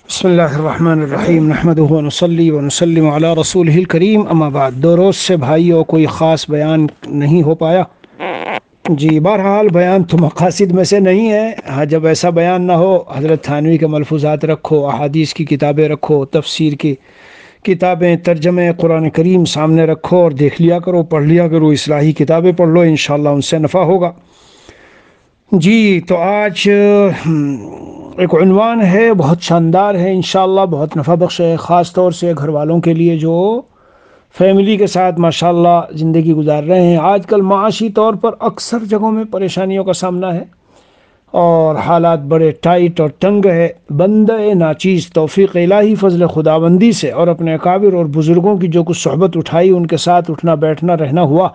بسم اللہ الرحمن الرحیم نحمدہ ونصلی ونسلم علی رسولہ الکریم اما بعد۔ دو روز سے بھائیوں کوئی خاص بیان نہیں ہو پایا جی، بہرحال بیان تو مقاصد میں سے نہیں ہے۔ ہاں، جب ایسا بیان نہ ہو، حضرت تھانوی کے ملفوظات رکھو، احادیث کی کتابیں رکھو، تفسیر کی کتابیں، ترجمے قرآن کریم سامنے رکھو اور دیکھ لیا کرو، پڑھ لیا کرو، اصلاحی کتابیں پڑھ لو، انشاءاللہ ان سے نفع ہوگا جی۔ تو آج ایک عنوان ہے، بہت شاندار ہے، انشاءاللہ بہت نفع بخش ہے، خاص طور سے گھر والوں کے لیے جو فیملی کے ساتھ ماشاءاللہ زندگی گزار رہے ہیں۔ آج کل معاشی طور پر اکثر جگہوں میں پریشانیوں کا سامنا ہے اور حالات بڑے ٹائٹ اور تنگ ہے۔ بندہ ناچیز توفیق الہی فضل خداوندی سے اور اپنے اکابر اور بزرگوں کی جو کچھ صحبت اٹھائی، ان کے ساتھ اٹھنا بیٹھنا رہنا ہوا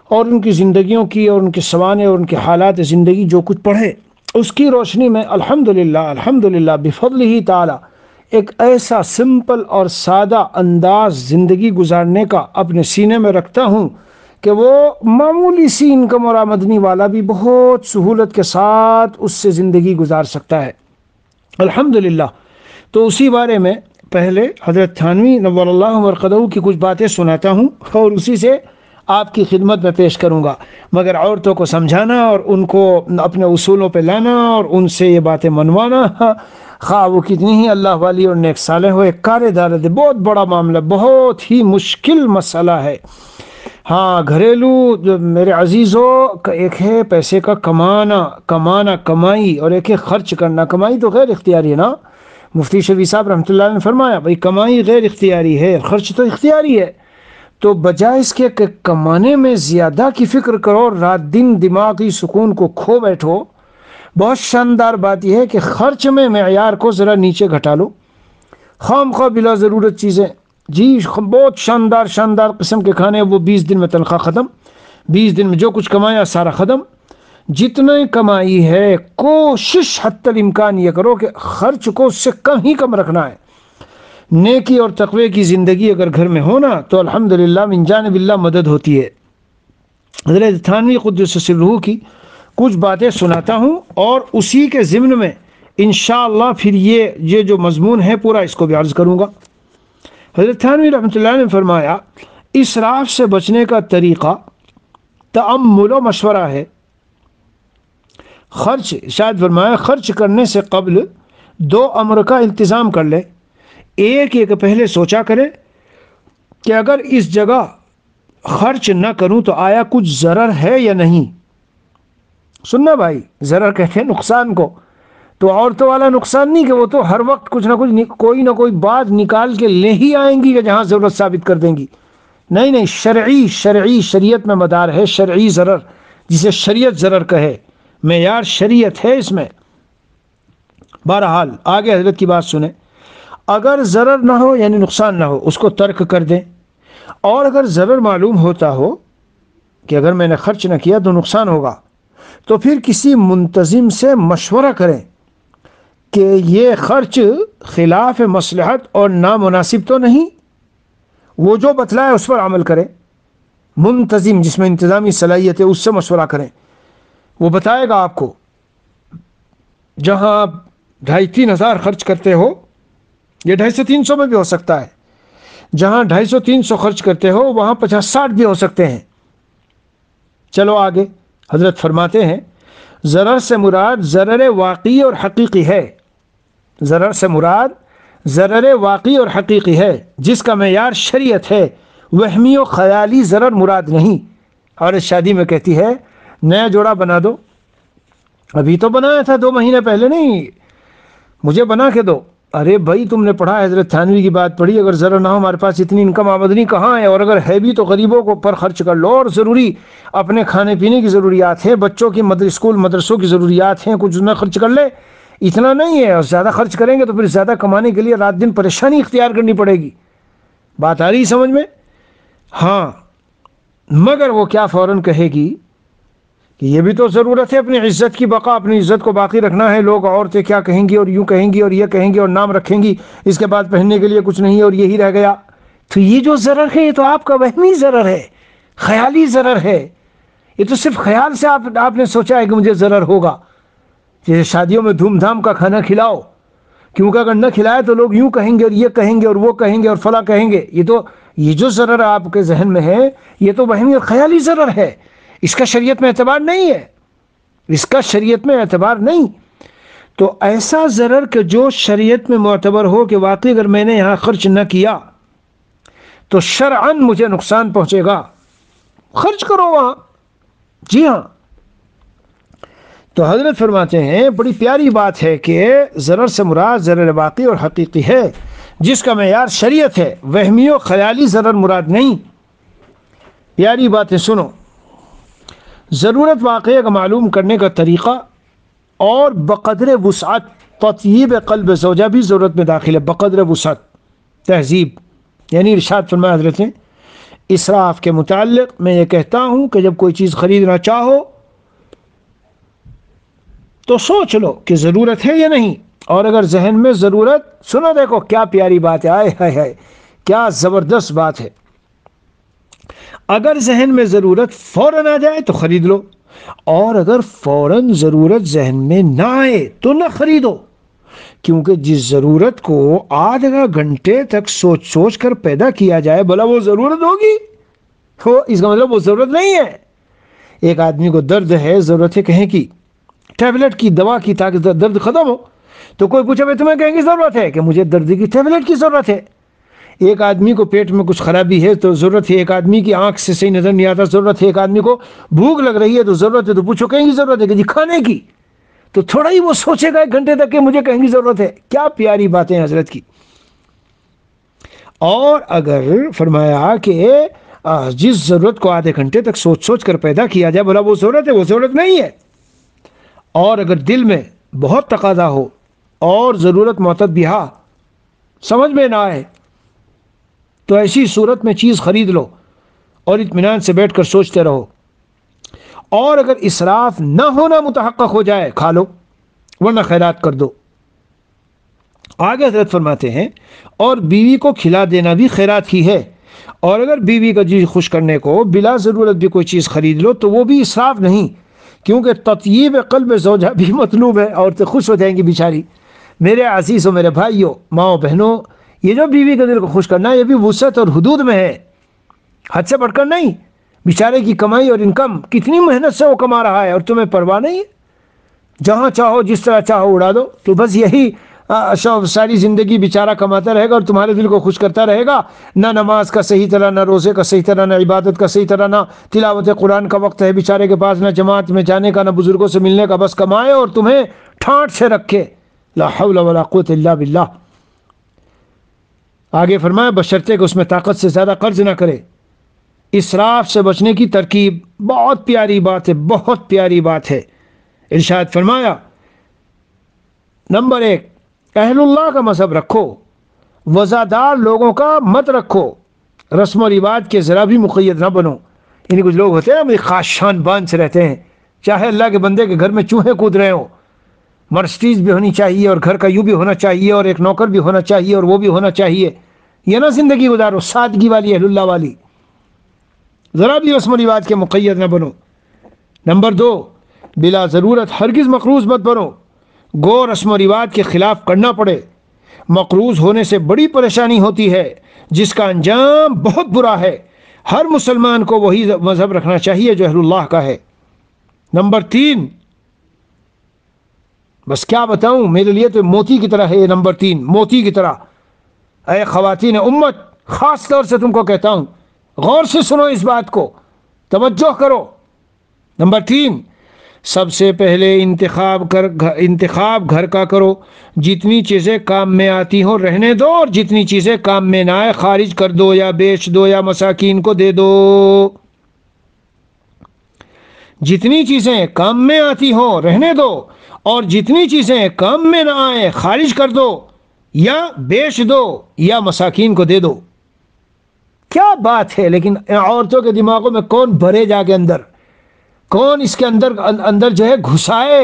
اور ان کی زندگیوں کی اور ان کے سوانح اور ان کے حالات زندگی جو کچھ پڑھے، اس کی روشنی میں الحمدللہ بفضلہ تعالی ایک ایسا سمپل اور سادہ انداز زندگی گزارنے کا اپنے سینے میں رکھتا ہوں کہ وہ معمولی سی انکم اور آمدنی والا بھی بہت سہولت کے ساتھ اس سے زندگی گزار سکتا ہے، الحمدللہ۔ تو اسی بارے میں پہلے حضرت تھانوی نور اللہ مرقدہ کی کچھ باتیں سناتا ہوں اور اسی سے آپ کی خدمت میں پیش کروں گا، مگر عورتوں کو سمجھانا اور ان کو اپنے اصولوں پہ لانا اور ان سے یہ باتیں منوانا، خواہ وہ کتنی ہی اللہ والی اور نیک صالح ہو، ایک کار دارد، بہت بڑا معاملہ، بہت ہی مشکل مسئلہ ہے۔ ہاں، گھریلو جو میرے عزیزوں، ایک ہے پیسے کا کمائی اور ایک ہے خرچ کرنا۔ کمائی تو غیر اختیاری ہے نا، مفتی شفیع صاحب رحمۃ اللہ علیہ نے فرمایا بھائی کمائی غیر اختیاری ہے، خرچ تو اختیاری ہے۔ تو بجائے اس کے کہ کمانے میں زیادہ کی فکر کرو، رات دن دماغی سکون کو کھو بیٹھو، بہت شاندار بات یہ ہے کہ خرچ میں معیار کو ذرا نیچے گھٹا لو۔ خام خواہ بلا ضرورت چیزیں، جی بہت شاندار قسم کے کھانے، وہ 20 دن میں تنخواہ ختم، 20 دن میں جو کچھ کمایا سارا ختم۔ جتنا کمائی ہے کوشش حتی الامکان یہ کرو کہ خرچ کو اس سے کم ہی کم رکھنا ہے۔ نیکی اور تقوی کی زندگی اگر گھر میں ہونا تو الحمدللہ من جانب اللہ مدد ہوتی ہے۔ حضرت تھانوی قدس سرہ کی کچھ باتیں سناتا ہوں اور اسی کے ضمن میں انشاءاللہ پھر یہ جو مضمون ہے پورا اس کو بھی عرض کروں گا۔ حضرت تھانوی رحمۃ اللہ نے فرمایا اسراف سے بچنے کا طریقہ تأمل و مشورہ ہے۔ شاید فرمایا خرچ کرنے سے قبل 2 امر کا التزام کر لے۔ ایک پہلے سوچا کرے کہ اگر اس جگہ خرچ نہ کروں تو آیا کچھ ضرر ہے یا نہیں۔ سننا بھائی، ضرر کہتے ہیں نقصان کو، تو عورتوں والا نقصان نہیں کہ وہ تو ہر وقت کچھ نہ کوئی بات نکال کے لے ہی آئیں گی کہ جہاں ضرورت ثابت کر دیں گی۔ نہیں، شریعت میں مدار ہے، شرعی ضرر جسے شریعت ضرر کہے، معیار شریعت ہے اس میں۔ بہرحال آگے حضرت کی بات سنیں، اگر ضرر نہ ہو یعنی نقصان نہ ہو اس کو ترک کر دیں، اور اگر ضرر معلوم ہوتا ہو کہ اگر میں نے خرچ نہ کیا تو نقصان ہوگا تو پھر کسی منتظم سے مشورہ کریں کہ یہ خرچ خلاف مصلحت اور نامناسب تو نہیں، وہ جو بتلائے اس پر عمل کریں۔ منتظم جس میں انتظامی صلاحیت ہے اس سے مشورہ کریں، وہ بتائے گا آپ کو۔ جہاں 2,500-3 ہزار خرچ کرتے ہو، یہ 250-300 میں بھی ہو سکتا ہے، جہاں 250-300 خرچ کرتے ہو وہاں 50-60 بھی ہو سکتے ہیں۔ چلو آگے حضرت فرماتے ہیں ضرر سے مراد ضرر واقعی اور حقیقی ہے۔ ضرر سے مراد ضرر واقعی اور حقیقی ہے جس کا معیار شریعت ہے، وہمی و خیالی ضرر مراد نہیں۔ اور شادی میں کہتی ہے نیا جوڑا بنا دو، ابھی تو بنایا تھا 2 مہینے پہلے، نہیں مجھے بنا کے دو۔ ارے بھائی تم نے پڑھا، حضرت تھانوی کی بات پڑھی، اگر ضرر نہ ہو ہمارے پاس اتنی انکم آمدنی کہاں ہے، اور اگر ہے بھی تو غریبوں کو پر خرچ کر لو، اور ضروری اپنے کھانے پینے کی ضروریات ہیں، بچوں کی اسکول مدرسوں کی ضروریات ہیں، کچھ نہ خرچ کر لے، اتنا نہیں ہے۔ اور زیادہ خرچ کریں گے تو پھر زیادہ کمانے کے لیے رات دن پریشانی اختیار کرنی پڑے گی۔ بات آ رہی سمجھ میں؟ ہاں، مگر وہ کیا فوراً کہے گی کہ یہ بھی تو ضرورت ہے اپنی عزت کی بقا، اپنی عزت کو باقی رکھنا ہے، لوگ عورتیں کیا کہیں گی اور یوں کہیں گی اور یہ کہیں گی اور نام رکھیں گی، اس کے بعد پہننے کے لیے کچھ نہیں اور یہی رہ گیا۔ تو یہ جو ضرر ہے یہ تو آپ کا وہمی ضرر ہے، خیالی ضرر ہے، یہ تو صرف خیال سے آپ نے سوچا ہے کہ مجھے ضرر ہوگا۔ جیسے شادیوں میں دھوم دھام کا کھانا کھلاؤ کیونکہ اگر نہ کھلائے تو لوگ یوں کہیں گے اور یہ کہیں گے اور وہ کہیں گے اور فلاں کہیں گے. یہ جو ضرر آپ کے ذہن میں ہے یہ تو وہمی اور خیالی ضرر ہے، اس کا شریعت میں اعتبار نہیں ہے، اس کا شریعت میں اعتبار نہیں. تو ایسا ضرر کہ جو شریعت میں معتبر ہو کہ واقعی اگر میں نے یہاں خرچ نہ کیا تو شرعاً مجھے نقصان پہنچے گا، خرچ کرو وہاں. جی ہاں. تو حضرت فرماتے ہیں بڑی پیاری بات ہے کہ ضرر سے مراد ضرر واقعی اور حقیقی ہے جس کا معیار شریعت ہے، وہمی و خیالی ضرر مراد نہیں. پیاری باتیں سنو. ضرورت واقعہ کا معلوم کرنے کا طریقہ اور بقدر وسعت تطیب قلب زوجہ بھی ضرورت میں داخل ہے. بقدر وسعت تہذیب، یعنی ارشاد فرمایا حضرت نے اسراف کے متعلق میں یہ کہتا ہوں کہ جب کوئی چیز خریدنا چاہو تو سوچ لو کہ ضرورت ہے یا نہیں، اور اگر ذہن میں ضرورت، سنو دیکھو کیا پیاری بات ہے، آئے ہائے ہائے کیا زبردست بات ہے. اگر ذہن میں ضرورت فوراً آ جائے تو خرید لو، اور اگر فوراً ضرورت ذہن میں نہ آئے تو نہ خریدو، کیونکہ جس ضرورت کو آدھا گھنٹے تک سوچ سوچ کر پیدا کیا جائے بھلا وہ ضرورت ہوگی؟ اس کا مطلب وہ ضرورت نہیں ہے. ایک آدمی کو درد ہے، ضرورت ہے کہیں کی ٹیبلٹ کی، دوا کی، تاکہ درد ختم ہو. تو کوئی پوچھا بھائی تمہیں کہیں کی ضرورت ہے کہ مجھے درد کی ٹیبلٹ کی ضرورت ہے. ایک آدمی کو پیٹ میں کچھ خرابی ہے تو ضرورت ہے، ایک آدمی کی آنکھ سے صحیح نظر نہیں آتا ضرورت ہے، ایک آدمی کو بھوک لگ رہی ہے تو ضرورت ہے. تو پوچھو کہیں کی ضرورت ہے کہ جی کھانے کی، تو تھوڑا ہی وہ سوچے گا ایک گھنٹے تک کہ مجھے کہیں کی ضرورت ہے. کیا پیاری باتیں حضرت کی. اور اگر فرمایا کہ جس ضرورت کو آدھے گھنٹے تک سوچ سوچ کر پیدا کیا جائے بھلا وہ ضرورت ہے؟ وہ ضرورت نہیں ہے. اور اگر دل میں بہت تقاضا ہو اور ضرورت معتبیہ سمجھ میں نہ آئے تو ایسی صورت میں چیز خرید لو اور اطمینان سے بیٹھ کر سوچتے رہو. اور اگر اسراف نہ ہونا متحقق ہو جائے کھا لو، ورنہ خیرات کر دو. آگے حضرت فرماتے ہیں اور بیوی کو کھلا دینا بھی خیرات ہی ہے. اور اگر بیوی کا جی خوش کرنے کو بلا ضرورت بھی کوئی چیز خرید لو تو وہ بھی اسراف نہیں، کیونکہ تطیب قلب زوجہ بھی مطلوب ہے. عورتیں خوش ہو جائیں گی بیچاری. میرے عزیزوں، میرے بھائیوں، ماؤں بہنوں، یہ جو بیوی کا دل کو خوش کرنا ہے یہ بھی وسعت اور حدود میں ہے، حد سے بڑھ کر نہیں. بیچارے کی کمائی اور انکم کتنی محنت سے وہ کما رہا ہے اور تمہیں پرواہ نہیں ہے، جہاں چاہو جس طرح چاہو اڑا دو. تو بس یہی ساری زندگی بیچارہ کماتا رہے گا اور تمہارے دل کو خوش کرتا رہے گا. نہ نماز کا صحیح طرح، نہ روزے کا صحیح طرح، نہ عبادت کا صحیح طرح، نہ تلاوت قرآن کا وقت ہے بیچارے کے پاس، نہ جماعت میں جانے کا، نہ بزرگوں سے ملنے کا. بس کمائے اور تمہیں ٹھانٹ سے رکھے. لا حول ولا قوت الا باللہ. آگے فرمایا بشرطے کہ اس میں طاقت سے زیادہ قرض نہ کرے. اسراف سے بچنے کی ترکیب بہت پیاری بات ہے، بہت پیاری بات ہے. ارشاد فرمایا نمبر 1، اہل اللہ کا مذہب رکھو، وزادار لوگوں کا مت رکھو، رسم و رواج کے ذرا بھی مقید نہ بنو. یعنی کچھ لوگ ہوتے ہیں نا خاص شان بان سے رہتے ہیں، چاہے اللہ کے بندے کے گھر میں چوہے کود رہے ہوں، مرسڈیز بھی ہونی چاہیے اور گھر کا یوں بھی ہونا چاہیے اور ایک نوکر بھی ہونا چاہیے اور وہ بھی ہونا چاہیے. یہ نہ زندگی گزارو سادگی والی، اہل اللہ والی. ذرا بھی رسم و رواج کے مقید نہ بنو. نمبر 2، بلا ضرورت ہرگز مقروض مت بنو، گو رسم و رواج کے خلاف کرنا پڑے. مقروض ہونے سے بڑی پریشانی ہوتی ہے جس کا انجام بہت برا ہے. ہر مسلمان کو وہی مذہب رکھنا چاہیے جو اہل اللہ کا ہے. نمبر 3، بس کیا بتاؤں، میرے لیے تو موتی کی طرح ہے یہ نمبر 3، موتی کی طرح. اے خواتین امت، خاص طور سے تم کو کہتا ہوں، غور سے سنو اس بات کو، توجہ کرو. نمبر 3، سب سے پہلے انتخاب گھر کا کرو. جتنی چیزیں کام میں آتی ہوں رہنے دو، اور جتنی چیزیں کام میں نہ آئے خارج کر دو یا بیچ دو یا مساکین کو دے دو. جتنی چیزیں کام میں آتی ہوں رہنے دو، اور جتنی چیزیں کام میں نہ آئے خارج کر دو یا بیچ دو یا مساکین کو دے دو. کیا بات ہے. لیکن عورتوں کے دماغوں میں کون بھرے جا کے اندر، کون اس کے اندر جو ہے گھسائے.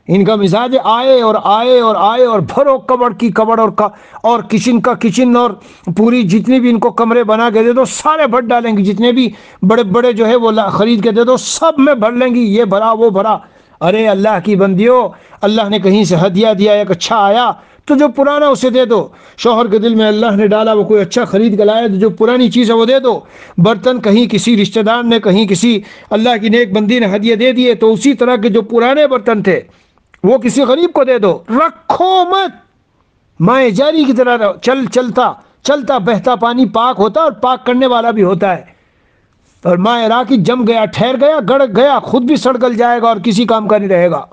ان کا مزاج آئے اور آئے اور آئے اور بھرو کبڑ کی کبڑ اور کچن کا کچن، اور پوری جتنی بھی ان کو کمرے بنا کے دے دو سارے بھر ڈالیں گی. جتنے بھی بڑے بڑے جو ہے وہ خرید کے دے دو سب میں بھر لیں گی، یہ بھرا وہ بھرا. ارے اللہ کی بندیوں، اللہ نے کہیں سے ہدیہ دیا، ایک اچھا آیا تو جو پرانا اسے دے دو. شوہر کے دل میں اللہ نے ڈالا وہ کوئی اچھا خرید کے لائے تو جو پرانی چیز ہے وہ دے دو. برتن کہیں کسی رشتہ دار نے کہیں کسی اللہ کی نیک بندی نے ہدیہ دے دیے تو اسی طرح کے جو پرانے برتن تھے وہ کسی غریب کو دے دو. رکھو مت، مائع جاری کی طرح چلتا بہتا پانی پاک ہوتا اور پاک کرنے والا بھی ہوتا ہے. اور مائع راکی جم گیا، ٹھہر گیا، گڑ گیا، خود بھی سڑ گل جائے گا اور کسی کام کا نہیں رہے گا.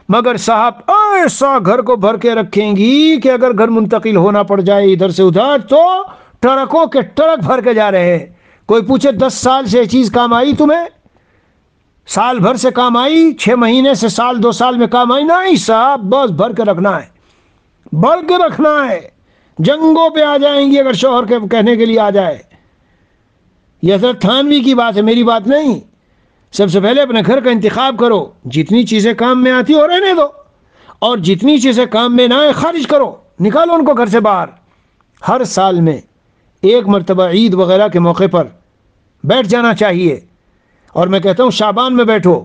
مگر صاحب ایسا گھر کو بھر کے رکھیں گی کہ اگر گھر منتقل ہونا پڑ جائے ادھر سے ادھر تو ٹرکوں کے ٹرک بھر کے جا رہے ہیں. کوئی پوچھے 10 سال سے یہ چیز کام آئی تمہیں؟ سال بھر سے کام آئی؟ 6 مہینے سے سال 2 سال میں کام آئی؟ نہیں صاحب، بس بھر کے رکھنا ہے، بھر کے رکھنا ہے. جنگوں پہ آ جائیں گی اگر شوہر کے کہنے کے لیے آ جائے. یہ حضرت تھانوی کی بات ہے، میری بات نہیں. سب سے پہلے اپنے گھر کا انتخاب کرو، جتنی چیزیں کام میں آتی ہو رہنے دو، اور جتنی چیزیں کام میں نہ آئے خارج کرو، نکالو ان کو گھر سے باہر. ہر سال میں ایک مرتبہ عید وغیرہ کے موقع پر بیٹھ جانا چاہیے. اور میں کہتا ہوں شعبان میں بیٹھو،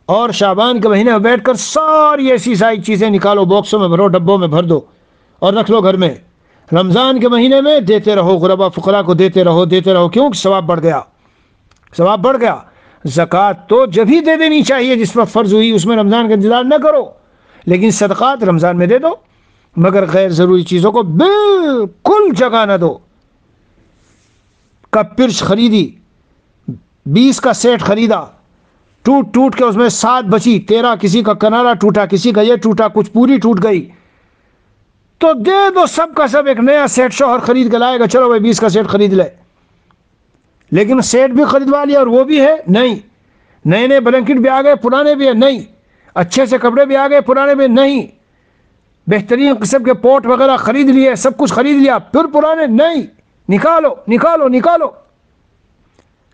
اور شعبان کے مہینے میں بیٹھ کر ساری ایسی ساری چیزیں نکالو، باکسوں میں بھرو، ڈبوں میں بھر دو اور رکھ لو گھر میں. رمضان کے مہینے میں دیتے رہو، غربا فقراء کو دیتے رہو کیوں؟ ثواب بڑھ گیا، ثواب بڑھ گیا. زکوٰۃ تو جب ہی دے دینی چاہیے جس پر فرض ہوئی، اس میں رمضان کا انتظار نہ کرو. لیکن صدقات رمضان میں دے دو، مگر غیر ضروری چیزوں کو بالکل جگہ نہ دو. کپ پرچ خریدی، 20 کا سیٹ خریدا، ٹوٹ کے اس میں 7 بچی، 13 کسی کا کنارا ٹوٹا، کسی کا یہ ٹوٹا، کچھ پوری ٹوٹ گئی، تو دے دو سب کا سب. ایک نیا سیٹ شوہر خرید کے لائے گا، چلو بھائی 20 کا سیٹ خرید لے، لیکن سیٹ بھی خریدوا لیا اور وہ بھی ہے نہیں. نئے بلینکٹ بھی آ گئے، پرانے بھی ہے نہیں. اچھے سے کپڑے بھی آ گئے، پرانے بھی نہیں. بہترین قسم کے پوٹ وغیرہ خرید لیے، سب کچھ خرید لیا، پھر پرانے نہیں. نکالو.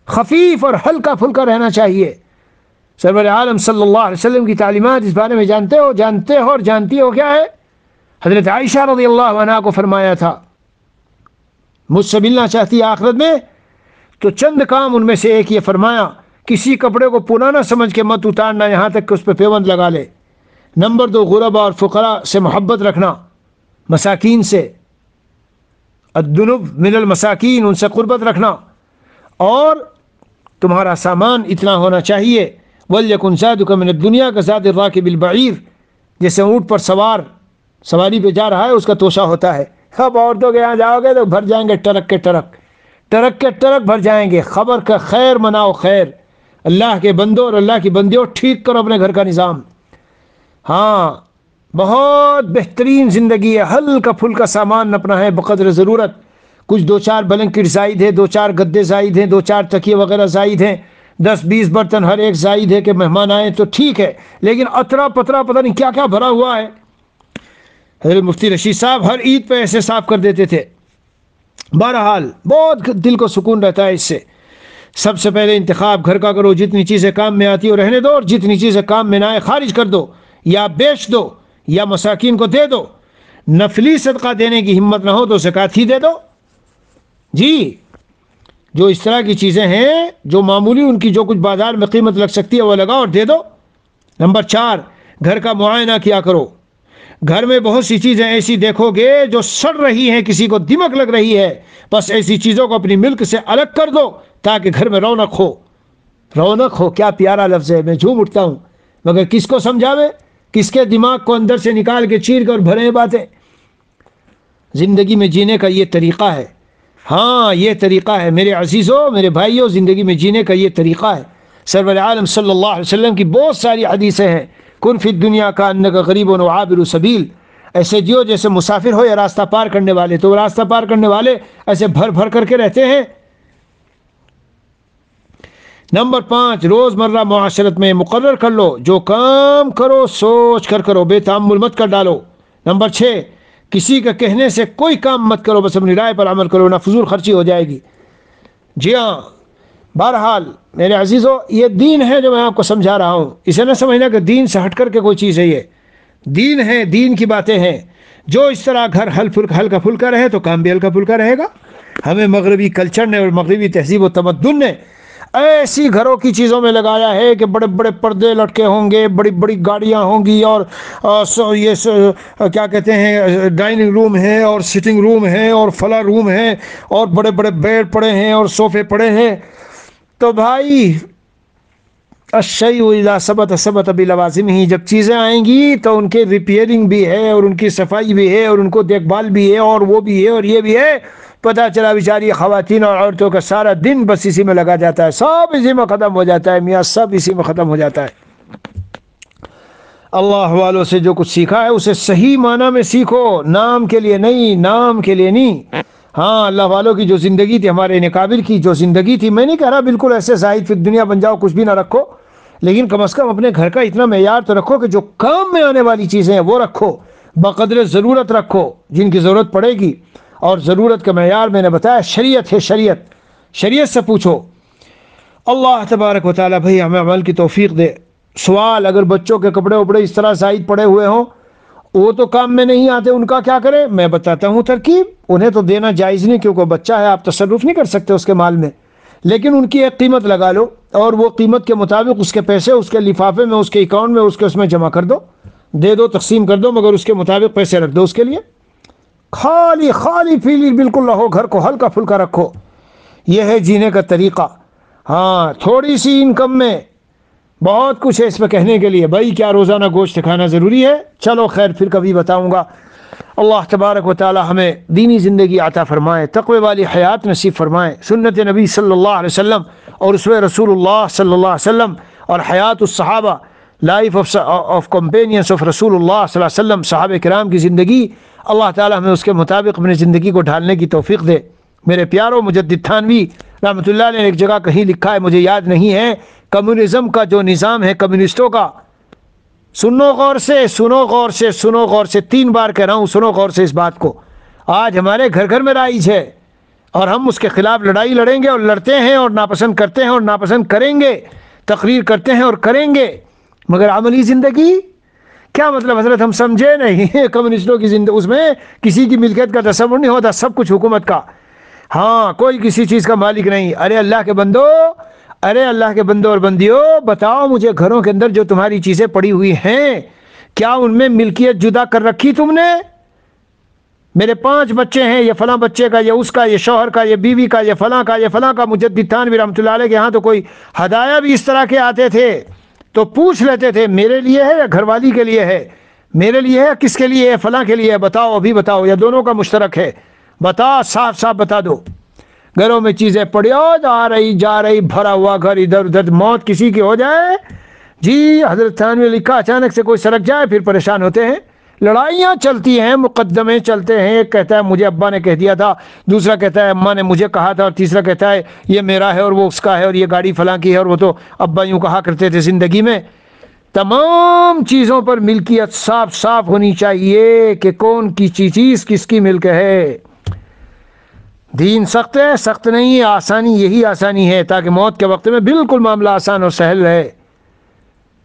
خفیف اور ہلکا پھلکا رہنا چاہیے. سرور عالم صلی اللہ علیہ وسلم کی تعلیمات اس بارے میں جانتے ہو اور جانتی ہو کیا ہے؟ حضرت عائشہ رضی اللہ عنہا کو فرمایا تھا مجھ سے ملنا چاہتی ہے آخرت میں تو چند کام، ان میں سے ایک یہ فرمایا کسی کپڑے کو پرانا سمجھ کے مت اتارنا یہاں تک کہ اس پہ پیوند لگا لے. نمبر 2، غربا اور فقراء سے محبت رکھنا، مساکین سے، الذنوب من المساکین، ان سے قربت رکھنا. اور تمہارا سامان اتنا ہونا چاہیے وَلْيَكُنْ زَادُكَ مِنَ الدُّنْيَا كَزَادِ الرَّاكِبِ الْبَعِيرِ، جیسے اونٹ پر سواری پہ جا رہا ہے اس کا توشہ ہوتا ہے. اب عورتوں کے یہاں جاؤ گے تو بھر جائیں گے ٹرک کے ٹرک بھر جائیں گے. خبر کا خیر مناؤ، خیر. اللہ کے بندوں اور اللہ کی بندیوں، ٹھیک کرو اپنے گھر کا نظام. ہاں، بہت بہترین زندگی ہے. ہلکا پھلکا سامان اپنا ہے بقدر ضرورت. کچھ 2-4 بلینکٹ زائد ہے، 2-4 گدے زائد ہیں، 2-4 تکیے وغیرہ زائد ہیں، 10-20 برتن ہر ایک زائد ہے کہ مہمان آئے تو ٹھیک ہے. لیکن اترا پترا پتہ نہیں کیا کیا بھرا ہوا ہے. حضرت مفتی رشید صاحب ہر عید پہ ایسے صاف کر دیتے تھے. بہرحال بہت دل کو سکون رہتا ہے اس سے. سب سے پہلے انتخاب گھر کا کرو، جتنی چیزیں کام میں آتی ہو رہنے دو، اور جتنی چیزیں کام میں نہ آئے خارج کر دو، یا بیچ دو یا مساکین کو دے دو. نفلی صدقہ دینے کی ہمت نہ ہو تو زکوٰۃ ہی دے دو. جی، جو اس طرح کی چیزیں ہیں جو معمولی، ان کی جو کچھ بازار میں قیمت لگ سکتی ہے وہ لگاؤ اور دے دو. نمبر 4، گھر کا معائنہ کیا کرو. گھر میں بہت سی چیزیں ایسی دیکھو گے جو سڑ رہی ہیں، کسی کو دمک لگ رہی ہے، بس ایسی چیزوں کو اپنی ملک سے الگ کر دو تاکہ گھر میں رونق ہو. کیا پیارا لفظ ہے، میں جھوم اٹھتا ہوں، مگر کس کو سمجھاوے، کس کے دماغ کو اندر سے نکال کے چیر کر بھرے باتیں. زندگی میں جینے کا یہ طریقہ ہے. ہاں، یہ طریقہ ہے میرے عزیزوں، میرے بھائیوں، زندگی میں جینے کا یہ طریقہ ہے. سرور عالم صلی اللہ علیہ وسلم کی بہت ساری حدیثیں ہیں. کن فی الدنیا کا انک غریب و عابر سبیل، ایسے جیو جیسے مسافر ہو یا راستہ پار کرنے والے. تو راستہ پار کرنے والے ایسے بھر کر کے رہتے ہیں. نمبر 5، روزمرہ معاشرت میں مقرر کر لو، جو کام کرو سوچ کر کرو، بے تامل مت کر ڈالو. نمبر 6، کسی کا کہنے سے کوئی کام مت کرو، بس اپنی رائے پر عمل کرو، نہ فضول خرچی ہو جائے گی. جی ہاں، بہرحال میرے عزیزو، یہ دین ہے جو میں آپ کو سمجھا رہا ہوں. اسے نہ سمجھنا کہ دین سے ہٹ کر کے کوئی چیز ہے. یہ دین ہے، دین کی باتیں ہیں. جو اس طرح گھر ہلکا پھلکا رہے تو کام بھی ہلکا پھلکا رہے گا. ہمیں مغربی کلچر نے اور مغربی تہذیب و تمدن نے ایسی گھروں کی چیزوں میں لگایا ہے کہ بڑے بڑے پردے لٹکے ہوں گے، بڑی بڑی گاڑیاں ہوں گی، اور کیا کہتے ہیں ڈائننگ روم ہے اور سٹنگ روم ہے اور فلاں روم ہے اور بڑے بڑے بیڈ پڑے ہیں اور صوفے پڑے ہیں. تو بھائی الشیء اذا ثبت ثبت بلوازمہ، جب چیزیں آئیں گی تو ان کے ریپیئرنگ بھی ہے اور ان کی صفائی بھی ہے اور ان کو دیکھ بھال بھی ہے اور وہ بھی ہے اور یہ بھی ہے. پتہ چلا بیچاری خواتین اور عورتوں کا سارا دن بس اسی میں لگا جاتا ہے، سب اسی میں ختم ہو جاتا ہے میاں، سب اسی میں ختم ہو جاتا ہے. اللہ والوں سے جو کچھ سیکھا ہے اسے صحیح معنی میں سیکھو، نام کے لیے نہیں، نام کے لیے نہیں. ہاں اللہ والوں کی جو زندگی تھی، ہمارے نکابر کی جو زندگی تھی، میں نہیں کہہ رہا بالکل ایسے زاہد فی دنیا بن جاؤ، کچھ بھی نہ رکھو، لیکن کم از کم اپنے گھر کا اتنا معیار تو رکھو کہ جو کام میں آنے والی چیزیں ہیں وہ رکھو، بقدر ضرورت رکھو جن کی ضرورت پڑے گی. اور ضرورت کا معیار میں نے بتایا شریعت ہے، شریعت سے پوچھو. اللہ تبارک و تعالی بھائی ہمیں عمل کی توفیق دے. سوال، اگر بچوں کے کپڑے وپڑے اس طرح زائد پڑے ہوئے ہوں، وہ تو کام میں نہیں آتے، ان کا کیا کرے؟ میں بتاتا ہوں ترکیب. انہیں تو دینا جائز نہیں کیونکہ بچہ ہے، آپ تصرف نہیں کر سکتے اس کے مال میں، لیکن ان کی ایک قیمت لگا لو اور وہ قیمت کے مطابق اس کے پیسے اس کے لفافے میں، اس کے اکاؤنٹ میں، اس میں جمع کر دو، دے دو، تقسیم کر دو، مگر اس کے مطابق پیسے رکھ دو اس کے لیے. خالی فیلی بالکل رہو، گھر کو ہلکا پھلکا رکھو. یہ ہے جینے کا طریقہ. ہاں تھوڑی سی انکم میں بہت کچھ ہے اس پہ کہنے کے لیے. بھائی کیا روزانہ گوشت کھانا ضروری ہے؟ چلو خیر، پھر کبھی بتاؤں گا. اللہ تبارک و تعالی ہمیں دینی زندگی عطا فرمائے، تقوی والی حیات نصیب فرمائے، سنت نبی صلی اللہ علیہ وسلم اور اسوہ رسول اللہ صلی اللہ علیہ وسلم اور حیات الصحابہ، لائف آف کمپینینس آف رسول اللہ صلی اللہ علیہ وسلم، صحابہ کرام کی زندگی، اللہ تعالی ہمیں اس کے مطابق اپنی زندگی کو ڈھالنے کی توفیق دے. میرے پیاروں، مجدد تھانوی رحمۃ اللہ نے ایک جگہ کہیں لکھا ہے، مجھے یاد نہیں ہے، کمیونزم کا جو نظام ہے کمیونسٹوں کا، سنو غور سے، سنو غور سے، سنو غور سے، 3 بار کہہ رہا ہوں، سنو غور سے اس بات کو. آج ہمارے گھر گھر میں رائج ہے اور ہم اس کے خلاف لڑائی لڑیں گے اور لڑتے ہیں اور ناپسند کرتے ہیں اور ناپسند کریں گے، تقریر کرتے ہیں اور کریں گے، مگر عملی زندگی کیا مطلب حضرت؟ ہم سمجھے نہیں. کمیونسٹوں کی زندگی، اس میں کسی کی ملکیت کا تصور نہیں ہوتا، سب کچھ حکومت کا. ہاں کوئی کسی چیز کا مالک نہیں. ارے اللہ کے بندو، ارے اللہ کے بندو اور بندیوں، بتاؤ مجھے گھروں کے اندر جو تمہاری چیزیں پڑی ہوئی ہیں، کیا ان میں ملکیت جدا کر رکھی تم نے؟ میرے 5 بچے ہیں، یہ فلاں بچے کا، یہ اس کا، یہ شوہر کا، یہ بیوی کا، یہ فلاں کا، یہ فلاں کا. مجدد تھانوی رحمۃ اللہ علیہ کے ہاں تو کوئی ہدایہ بھی اس طرح کے آتے تھے تو پوچھ لیتے تھے میرے لیے ہے یا گھر والی کے لیے ہے، میرے لیے ہے یا کس کے لیے ہے؟ فلاں کے لیے ہے، بتاؤ ابھی بتاؤ، یا دونوں کا مشترک ہے؟ بتا، صاف صاف بتا دو. گھروں میں چیزیں پڑی اور آ رہی جا رہی، بھرا ہوا گھر، ادھر ادھر. موت کسی کی ہو جائے، جی حضرت تھانوی نے لکھا، اچانک سے کوئی سرک جائے پھر پریشان ہوتے ہیں. لڑائیاں چلتی ہیں، مقدمے چلتے ہیں. ایک کہتا ہے مجھے ابا نے کہہ دیا تھا، دوسرا کہتا ہے اماں نے مجھے کہا تھا، اور تیسرا کہتا ہے یہ میرا ہے اور وہ اس کا ہے، اور یہ گاڑی فلاں کی ہے اور وہ تو ابا یوں کہا کرتے تھے زندگی میں. تمام چیزوں پر ملکیت صاف صاف ہونی چاہیے کہ کون کی چیز کس کی ملک ہے. دین سخت ہے؟ سخت نہیں ہے، آسانی، یہی آسانی ہے تاکہ موت کے وقت میں بالکل معاملہ آسان اور سہل رہے.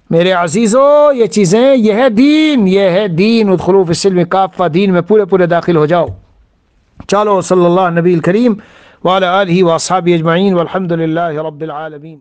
میرے عزیزوں، یہ چیزیں، یہ ہے دین، یہ ہے دین. ادخلوا فی السلم کافہ، دین میں پورے داخل ہو جاؤ. چلو صلی اللہ نبی الکریم وعلی آلہ واصحابہ اجمعین والحمد للہ رب العالمین.